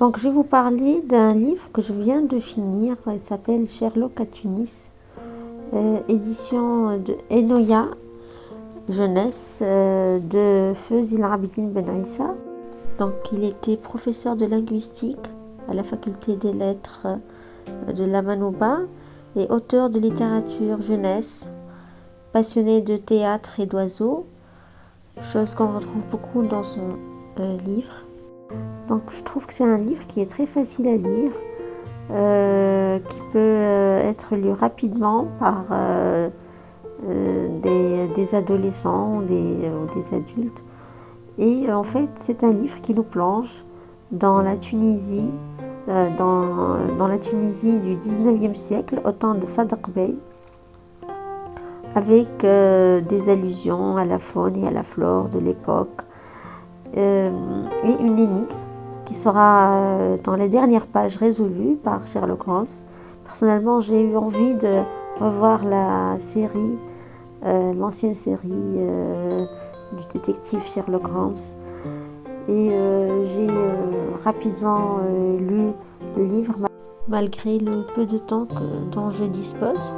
Donc, je vais vous parler d'un livre que je viens de finir. Il s'appelle Sherlock à Tunis, édition de Enoya Jeunesse de Feu Zine El Abidine Ben Aissa. Donc, il était professeur de linguistique à la faculté des lettres de la Manouba et auteur de littérature jeunesse, passionné de théâtre et d'oiseaux, chose qu'on retrouve beaucoup dans son livre. Donc je trouve que c'est un livre qui est très facile à lire, qui peut être lu rapidement par des adolescents ou des adultes. Et en fait, c'est un livre qui nous plonge dans la Tunisie, dans la Tunisie du 19e siècle, au temps de Sadak Bey, avec des allusions à la faune et à la flore de l'époque, et une énigme qui sera dans les dernières pages résolue par Sherlock Holmes. Personnellement, j'ai eu envie de revoir la série, l'ancienne série du détective Sherlock Holmes. Et j'ai rapidement lu le livre malgré le peu de temps dont je dispose.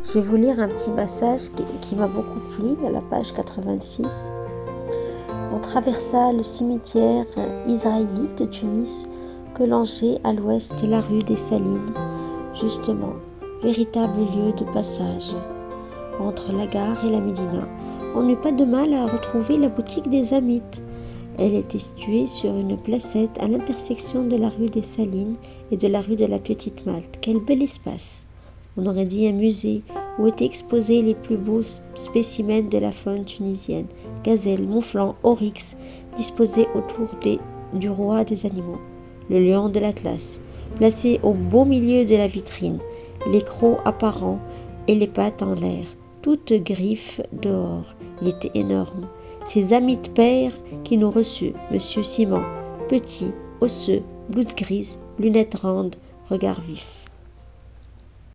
Je vais vous lire un petit passage qui m'a beaucoup plu à la page 86. On traversa le cimetière israélite de Tunis que longeait à l'ouest la rue des Salines, justement, véritable lieu de passage. Entre la gare et la Médina, on n'eut pas de mal à retrouver la boutique des Amites. Elle était située sur une placette à l'intersection de la rue des Salines et de la rue de la Petite Malte. Quel bel espace! On aurait dit un musée où étaient exposés les plus beaux spécimens de la faune tunisienne, gazelles, mouflons, oryx, disposés autour du roi des animaux, le lion de l'Atlas, placé au beau milieu de la vitrine, les crocs apparents et les pattes en l'air, toutes griffes dehors. Il était énorme. Ces amis de père qui nous reçut, Monsieur Simon, petit, osseux, blouse grise, lunettes rondes, regard vif.